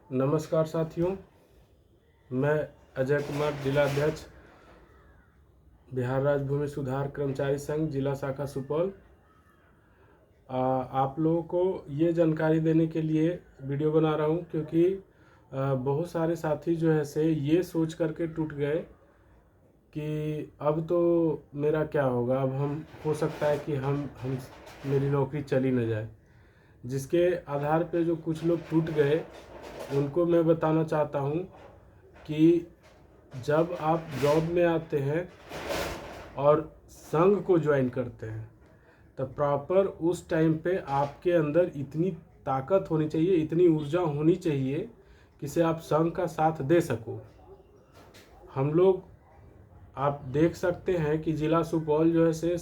नमस्कार साथियों, मैं अजय कुमार, जिला अध्यक्ष बिहार राज्य भूमि सुधार कर्मचारी संघ, जिला शाखा सुपौल। आप लोगों को ये जानकारी देने के लिए वीडियो बना रहा हूँ क्योंकि बहुत सारे साथी जो है से ये सोच करके टूट गए कि अब तो मेरा क्या होगा, अब हम हो सकता है कि हम मेरी नौकरी चली न जाए। जिसके आधार पे जो कुछ लोग टूट गए उनको मैं बताना चाहता हूँ कि जब आप जॉब में आते हैं और संघ को ज्वाइन करते हैं तो प्रॉपर उस टाइम पे आपके अंदर इतनी ताकत होनी चाहिए, इतनी ऊर्जा होनी चाहिए कि से आप संघ का साथ दे सको। हम लोग आप देख सकते हैं कि जिला सुपौल जो है से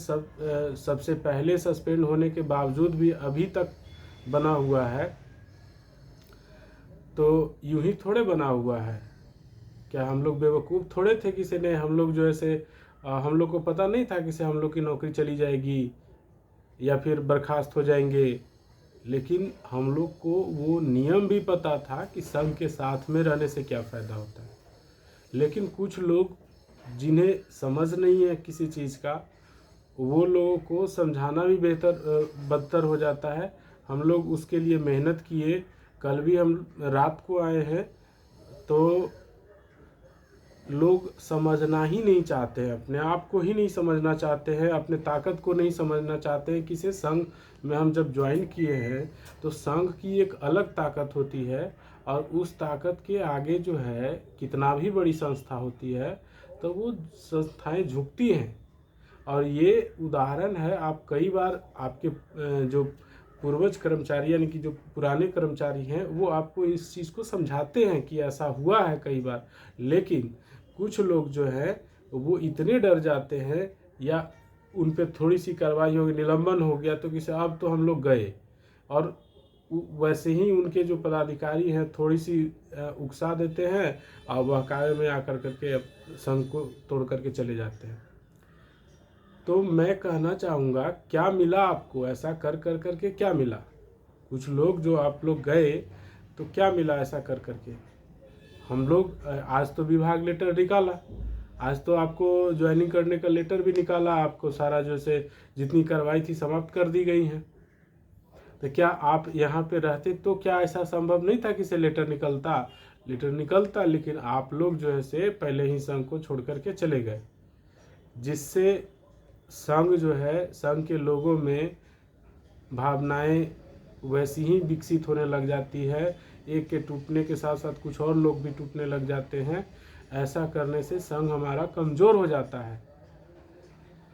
सबसे पहले सस्पेंड होने के बावजूद भी अभी तक बना हुआ है। तो यूं ही थोड़े बना हुआ है, क्या हम लोग बेवकूफ़ थोड़े थे किसी ने, हम लोग जो है से हम लोग को पता नहीं था कि से हम लोग की नौकरी चली जाएगी या फिर बर्खास्त हो जाएंगे। लेकिन हम लोग को वो नियम भी पता था कि संघ के साथ में रहने से क्या फ़ायदा होता है। लेकिन कुछ लोग जिन्हें समझ नहीं है किसी चीज़ का, वो लोगों को समझाना भी बदतर हो जाता है। हम लोग उसके लिए मेहनत किए, कल भी हम रात को आए हैं तो लोग समझना ही नहीं चाहते हैं, अपने आप को ही नहीं समझना चाहते हैं, अपने ताकत को नहीं समझना चाहते हैं कि से संघ में हम जब ज्वाइन किए हैं तो संघ की एक अलग ताकत होती है और उस ताकत के आगे जो है कितना भी बड़ी संस्था होती है तो वो संस्थाएं झुकती हैं। और ये उदाहरण है, आप कई बार आपके जो पूर्वज कर्मचारी यानी कि जो पुराने कर्मचारी हैं वो आपको इस चीज़ को समझाते हैं कि ऐसा हुआ है कई बार। लेकिन कुछ लोग जो है वो इतने डर जाते हैं या उन पर थोड़ी सी कार्रवाई हो गई, निलंबन हो गया तो किसी अब तो हम लोग गए, और वैसे ही उनके जो पदाधिकारी हैं थोड़ी सी उकसा देते हैं और वह कार्य में आकर करके संघ को तोड़ करके चले जाते हैं। तो मैं कहना चाहूँगा, क्या मिला आपको ऐसा कर करके, क्या मिला? कुछ लोग जो आप लोग गए तो क्या मिला ऐसा कर करके? हम लोग आज तो विभाग लेटर निकाला, आज तो आपको ज्वाइनिंग करने का लेटर भी निकाला, आपको सारा जो से जितनी कार्रवाई थी समाप्त कर दी गई है। तो क्या आप यहाँ पे रहते तो क्या ऐसा संभव नहीं था कि से लेटर निकलता, लेकिन आप लोग जो है से पहले ही संघ को छोड़ करके चले गए, जिससे संघ जो है, संघ के लोगों में भावनाएं वैसी ही विकसित होने लग जाती है। एक के टूटने के साथ साथ कुछ और लोग भी टूटने लग जाते हैं। ऐसा करने से संघ हमारा कमज़ोर हो जाता है।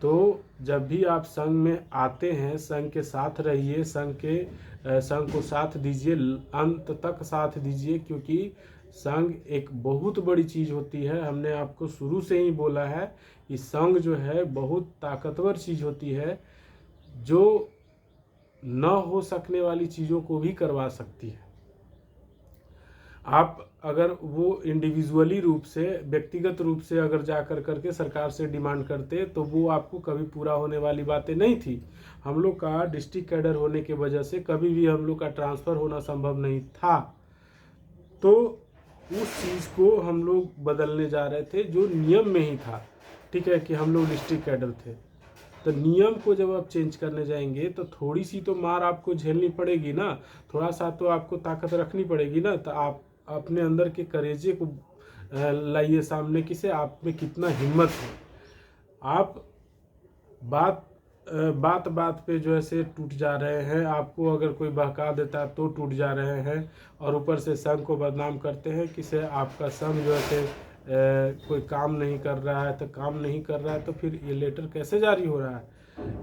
तो जब भी आप संघ में आते हैं, संघ के साथ रहिए, संघ को साथ दीजिए, अंत तक साथ दीजिए, क्योंकि संघ एक बहुत बड़ी चीज़ होती है। हमने आपको शुरू से ही बोला है कि संघ जो है बहुत ताकतवर चीज़ होती है, जो न हो सकने वाली चीज़ों को भी करवा सकती है। आप अगर वो इंडिविजुअली रूप से, व्यक्तिगत रूप से अगर जा करके सरकार से डिमांड करते तो वो आपको कभी पूरा होने वाली बातें नहीं थी। हम लोग का डिस्ट्रिक्ट कैडर होने की वजह से कभी भी हम लोग का ट्रांसफ़र होना संभव नहीं था। तो उस चीज़ को हम लोग बदलने जा रहे थे जो नियम में ही था। ठीक है कि हम लोग डिस्ट्रिक्ट कैडर थे, तो नियम को जब आप चेंज करने जाएंगे तो थोड़ी सी तो मार आपको झेलनी पड़ेगी ना, थोड़ा सा तो आपको ताकत रखनी पड़ेगी ना। तो आप अपने अंदर के करेजे को लाइए सामने कि से आप में कितना हिम्मत है। आप बात पे जो है से टूट जा रहे हैं, आपको अगर कोई बहका देता तो टूट जा रहे हैं, और ऊपर से संघ को बदनाम करते हैं कि से आपका संघ जो है से कोई काम नहीं कर रहा है। तो काम नहीं कर रहा है तो फिर ये लेटर कैसे जारी हो रहा है?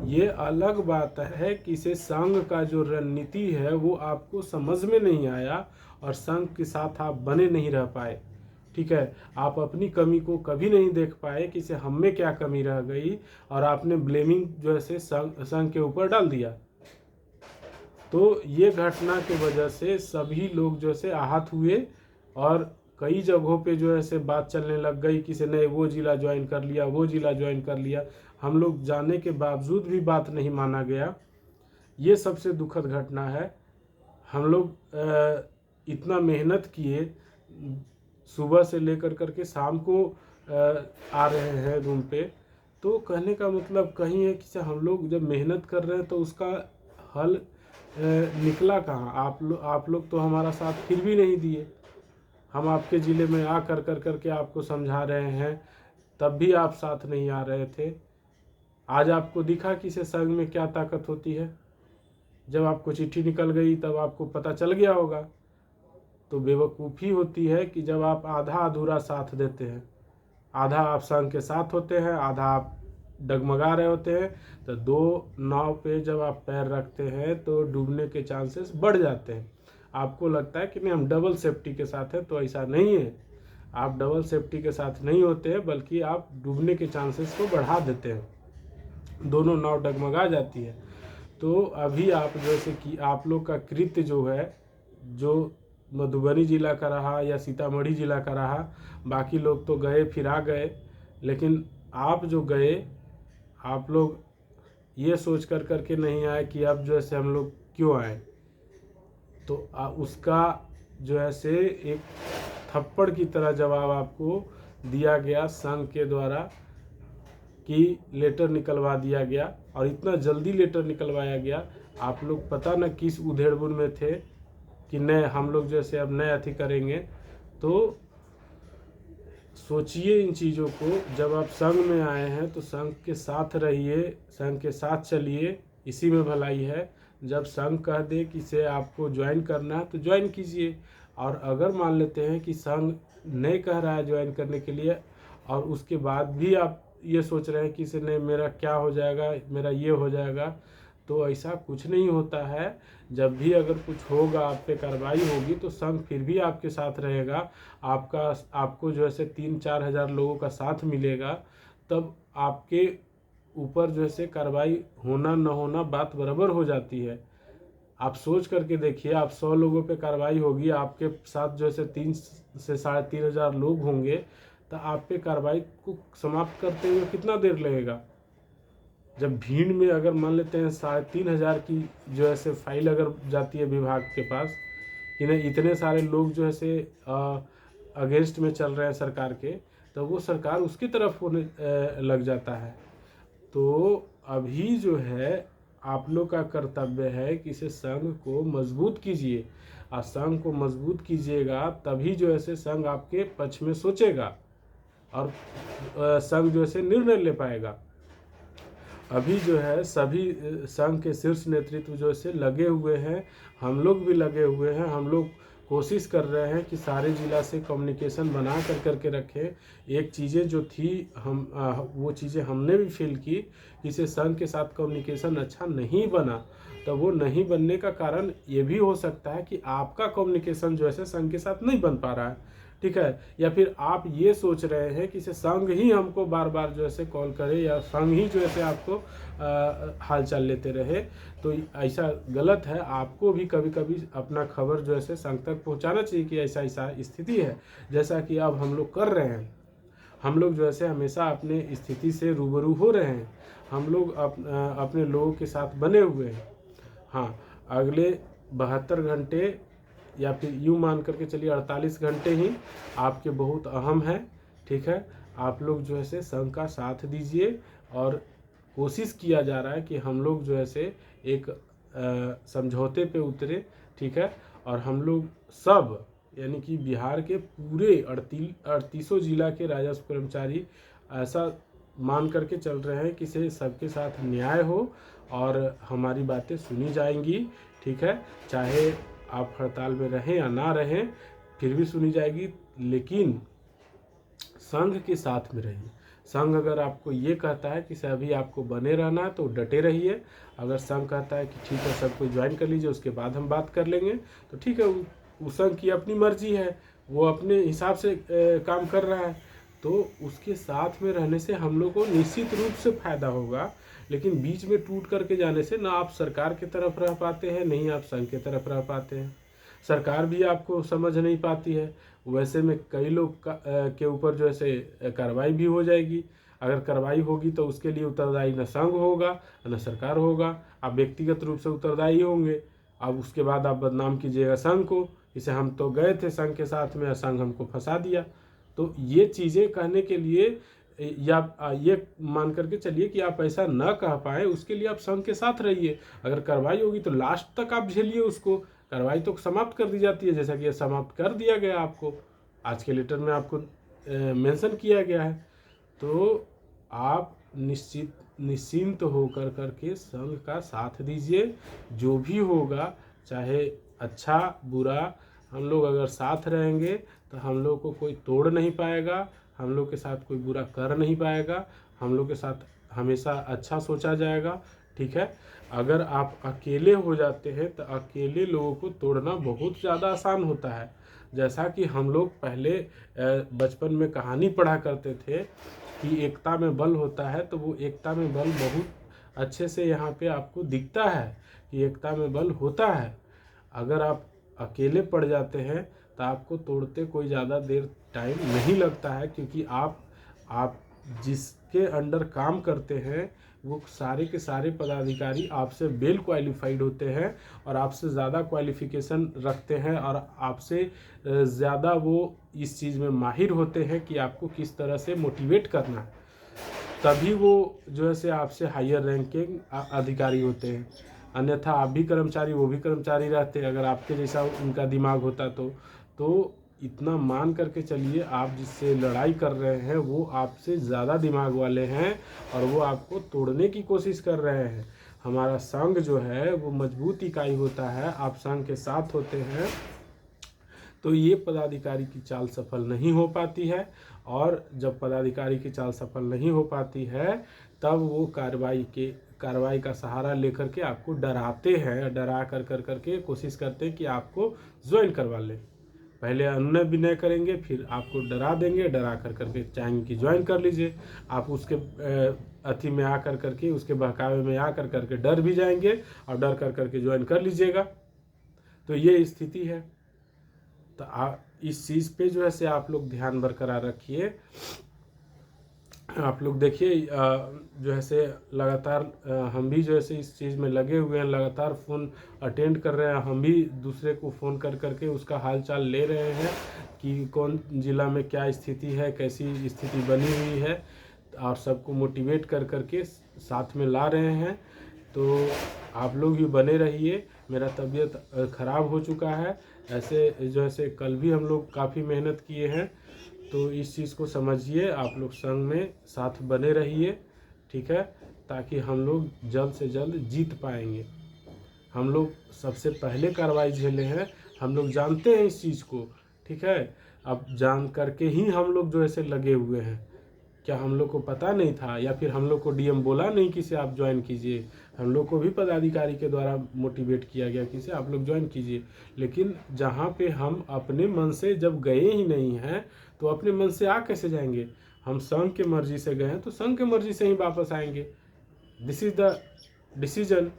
ये अलग बात है कि इसे संघ का जो रणनीति है वो आपको समझ में नहीं आया और संघ के साथ आप बने नहीं रह पाए। ठीक है, आप अपनी कमी को कभी नहीं देख पाए कि इसे हम में क्या कमी रह गई, और आपने ब्लेमिंग जो है संघ के ऊपर डाल दिया। तो ये घटना की वजह से सभी लोग जो है आहत हुए और कई जगहों पे जो है बात चलने लग गई कि से नहीं वो जिला ज्वाइन कर लिया, वो जिला ज्वाइन कर लिया। हम लोग जाने के बावजूद भी बात नहीं माना गया। ये सबसे दुखद घटना है। हम लोग इतना मेहनत किए, सुबह से लेकर करके शाम को आ रहे हैं रूम पे, तो कहने का मतलब कहीं है कि हम लोग जब मेहनत कर रहे हैं तो उसका हल निकला कहाँ। आप लोग तो हमारा साथ फिर भी नहीं दिए। हम आपके ज़िले में आ कर के आपको समझा रहे हैं, तब भी आप साथ नहीं आ रहे थे। आज आपको दिखा कि इसे संघ में क्या ताकत होती है। जब आपको चिट्ठी निकल गई तब आपको पता चल गया होगा। तो बेवकूफ़ी होती है कि जब आप आधा अधूरा साथ देते हैं, आधा आप संघ के साथ होते हैं, आधा आप डगमगा रहे होते हैं, तो दो नाव पे जब आप पैर रखते हैं तो डूबने के चांसेस बढ़ जाते हैं। आपको लगता है कि नहीं हम डबल सेफ्टी के साथ हैं, तो ऐसा नहीं है। आप डबल सेफ्टी के साथ नहीं होते हैं, बल्कि आप डूबने के चांसेस को बढ़ा देते हैं, दोनों नाव डगमगा जाती है। तो अभी आप जैसे कि आप लोग का कृत्य जो है, जो मधुबनी जिला का रहा या सीतामढ़ी जिला का रहा, बाकी लोग तो गए फिर आ गए, लेकिन आप जो गए, आप लोग ये सोच कर के नहीं आए कि अब जो है हम लोग क्यों आए। तो उसका जो है से एक थप्पड़ की तरह जवाब आपको दिया गया संघ के द्वारा, कि लेटर निकलवा दिया गया, और इतना जल्दी लेटर निकलवाया गया। आप लोग पता न किस उधेड़बुन में थे कि नए हम लोग जैसे अब नए अथी करेंगे। तो सोचिए इन चीज़ों को। जब आप संघ में आए हैं तो संघ के साथ रहिए, संघ के साथ चलिए, इसी में भलाई है। जब संघ कह दे कि इसे आपको ज्वाइन करना है तो ज्वाइन कीजिए। और अगर मान लेते हैं कि संघ नहीं कह रहा है ज्वाइन करने के लिए, और उसके बाद भी आप ये सोच रहे हैं कि इसे नहीं, मेरा क्या हो जाएगा, मेरा ये हो जाएगा, तो ऐसा कुछ नहीं होता है। जब भी अगर कुछ होगा, आप पे कार्रवाई होगी, तो संघ फिर भी आपके साथ रहेगा। आपको जो है 3-4 हज़ार लोगों का साथ मिलेगा, तब आपके ऊपर जो है कार्रवाई होना न होना बात बराबर हो जाती है। आप सोच करके देखिए, आप 100 लोगों पे कार्रवाई होगी, आपके साथ जो है 3 से 3.5 हज़ार लोग होंगे, तो आप पे कार्रवाई को समाप्त करते हुए कितना देर लगेगा। जब भीड़ में अगर मान लेते हैं 3.5 हज़ार की जो है फाइल अगर जाती है विभाग के पास, कि नहीं इतने सारे लोग जो है अगेंस्ट में चल रहे हैं सरकार के, तो वो सरकार उसकी तरफ होने लग जाता है। तो अभी जो है आप लोग का कर्तव्य है कि इसे संघ को मजबूत कीजिए, और संघ को मजबूत कीजिएगा तभी जो है संघ आपके पक्ष में सोचेगा, और संघ जो है निर्णय ले पाएगा। अभी जो है सभी संघ के शीर्ष नेतृत्व जो है लगे हुए हैं, हम लोग भी लगे हुए हैं। हम लोग कोशिश कर रहे हैं कि सारे ज़िला से कम्युनिकेशन बना करके रखें। एक चीज़ें जो थी वो चीज़ें हमने भी फील की, इसे संघ के साथ कम्युनिकेशन अच्छा नहीं बना। तो वो नहीं बनने का कारण ये भी हो सकता है कि आपका कम्युनिकेशन जो है संघ के साथ नहीं बन पा रहा है, ठीक है। या फिर आप ये सोच रहे हैं कि इसे संघ ही हमको बार बार जो है कॉल करे, या संघ ही जो है आपको हालचाल लेते रहे। तो ऐसा गलत है। आपको भी कभी कभी अपना खबर जो है संघ तक पहुंचाना चाहिए कि ऐसा ऐसा स्थिति है, जैसा कि अब हम लोग कर रहे हैं। हम लोग जो है हमेशा अपने स्थिति से रूबरू हो रहे हैं। हम लोग अपने लोगों के साथ बने हुए हैं। हाँ, अगले 72 घंटे या फिर यूँ मान करके चलिए 48 घंटे ही आपके बहुत अहम है, ठीक है। आप लोग जो है संघ का साथ दीजिए, और कोशिश किया जा रहा है कि हम लोग जो है एक समझौते पे उतरे, ठीक है। और हम लोग सब यानी कि बिहार के पूरे 38 जिला के राजस्व कर्मचारी ऐसा मान करके चल रहे हैं कि से सबके साथ न्याय हो और हमारी बातें सुनी जाएंगी, ठीक है। चाहे आप हड़ताल में रहें या ना रहें, फिर भी सुनी जाएगी, लेकिन संघ के साथ में रहिए। संघ अगर आपको ये कहता है कि अभी आपको बने रहना है तो डटे रहिए। अगर संघ कहता है कि ठीक है सबको ज्वाइन कर लीजिए, उसके बाद हम बात कर लेंगे, तो ठीक है, उस संघ की अपनी मर्जी है, वो अपने हिसाब से काम कर रहा है। तो उसके साथ में रहने से हम लोग को निश्चित रूप से फायदा होगा, लेकिन बीच में टूट करके जाने से ना आप सरकार की तरफ रह पाते हैं, नहीं आप संघ की तरफ रह पाते हैं। सरकार भी आपको समझ नहीं पाती है, वैसे में कई लोग के ऊपर जो है कार्रवाई भी हो जाएगी। अगर कार्रवाई होगी तो उसके लिए उत्तरदायी न संघ होगा न सरकार होगा, आप व्यक्तिगत रूप से उत्तरदायी होंगे। अब उसके बाद आप बदनाम कीजिएगा संघ को, इसे हम तो गए थे संघ के साथ में, संघ हमको फंसा दिया। तो ये चीज़ें कहने के लिए या ये मान करके चलिए कि आप ऐसा न कह पाए, उसके लिए आप संघ के साथ रहिए। अगर कार्रवाई होगी तो लास्ट तक आप झेलिए उसको। कार्रवाई तो समाप्त कर दी जाती है, जैसा कि ये समाप्त कर दिया गया आपको, आज के लेटर में आपको मेंशन किया गया है। तो आप निश्चिंत होकर करके संघ का साथ दीजिए। जो भी होगा, चाहे अच्छा बुरा, हम लोग अगर साथ रहेंगे तो हम लोग को कोई तोड़ नहीं पाएगा, हम लोग के साथ कोई बुरा कर नहीं पाएगा, हम लोग के साथ हमेशा अच्छा सोचा जाएगा। ठीक है, अगर आप अकेले हो जाते हैं तो अकेले लोगों को तोड़ना बहुत ज़्यादा आसान होता है। जैसा कि हम लोग पहले बचपन में कहानी पढ़ा करते थे कि एकता में बल होता है, तो वो एकता में बल बहुत अच्छे से यहाँ पे आपको दिखता है कि एकता में बल होता है। अगर आप अकेले पड़ जाते हैं तो आपको तोड़ते कोई ज़्यादा देर टाइम नहीं लगता है, क्योंकि आप जिसके अंडर काम करते हैं वो सारे के सारे पदाधिकारी आपसे वेल क्वालिफाइड होते हैं और आपसे ज़्यादा क्वालिफिकेशन रखते हैं और आपसे ज़्यादा वो इस चीज़ में माहिर होते हैं कि आपको किस तरह से मोटिवेट करना है। तभी वो जो है से आपसे हायर रैंकिंग अधिकारी होते हैं। अन्यथा आप भी कर्मचारी, वो भी कर्मचारी रहते अगर आपके जैसा उनका दिमाग होता तो इतना मान करके चलिए, आप जिससे लड़ाई कर रहे हैं वो आपसे ज़्यादा दिमाग वाले हैं और वो आपको तोड़ने की कोशिश कर रहे हैं। हमारा संघ जो है वो मजबूत इकाई होता है, आप संघ के साथ होते हैं तो ये पदाधिकारी की चाल सफल नहीं हो पाती है। और जब पदाधिकारी की चाल सफल नहीं हो पाती है तब वो कार्रवाई का सहारा लेकर के आपको डराते हैं, डरा करके कोशिश करते हैं कि आपको ज्वाइन करवा लें। पहले अनुनय विनय करेंगे, फिर आपको डरा देंगे, डरा करके चाहेंगे कि ज्वाइन कर लीजिए। आप उसके अति में आ करके उसके बहकावे में आ करके डर भी जाएंगे और डर करके ज्वाइन कर लीजिएगा। तो ये स्थिति है। तो इस चीज़ पे जो है से आप लोग ध्यान बरकरार रखिए। आप लोग देखिए जो है से लगातार हम भी जो है से इस चीज़ में लगे हुए हैं, लगातार फ़ोन अटेंड कर रहे हैं। हम भी दूसरे को फ़ोन करके उसका हाल चाल ले रहे हैं कि कौन ज़िला में क्या स्थिति है, कैसी स्थिति बनी हुई है, और सबको मोटिवेट करके साथ में ला रहे हैं। तो आप लोग भी बने रहिए। मेरा तबीयत ख़राब हो चुका है, ऐसे जो है कल भी हम लोग काफ़ी मेहनत किए हैं। तो इस चीज़ को समझिए, आप लोग संग में साथ बने रहिए, ठीक है, ताकि हम लोग जल्द से जल्द जीत पाएंगे। हम लोग सबसे पहले कार्रवाई झेले हैं, हम लोग जानते हैं इस चीज़ को, ठीक है। अब जान करके ही हम लोग जो ऐसे लगे हुए हैं। क्या हम लोग को पता नहीं था, या फिर हम लोग को डीएम बोला नहीं कि से आप ज्वाइन कीजिए? हम लोग को भी पदाधिकारी के द्वारा मोटिवेट किया गया कि से आप लोग ज्वाइन कीजिए। लेकिन जहाँ पे हम अपने मन से जब गए ही नहीं हैं तो अपने मन से आ कैसे जाएंगे? हम संघ के मर्जी से गए हैं तो संघ के मर्जी से ही वापस आएंगे। This is the decision.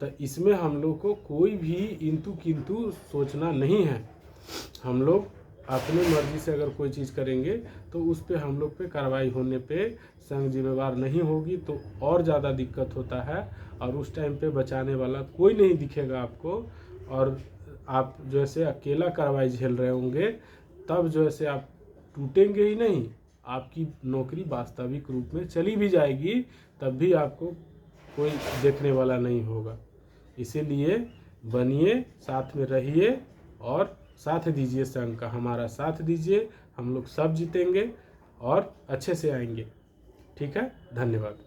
तो इसमें हम लोग को कोई भी इंतु किंतु सोचना नहीं है। हम लोग अपने मर्जी से अगर कोई चीज़ करेंगे तो उस पे हम लोग पे कार्रवाई होने पे संघ जिम्मेवार नहीं होगी, तो और ज़्यादा दिक्कत होता है और उस टाइम पे बचाने वाला कोई नहीं दिखेगा आपको। और आप जैसे अकेला कार्रवाई झेल रहे होंगे तब जो है आप टूटेंगे ही नहीं, आपकी नौकरी वास्तविक रूप में चली भी जाएगी तब भी आपको कोई देखने वाला नहीं होगा। इसीलिए बनिए, साथ में रहिए और साथ दीजिए, संघ का हमारा साथ दीजिए। हम लोग सब जीतेंगे और अच्छे से आएंगे। ठीक है, धन्यवाद।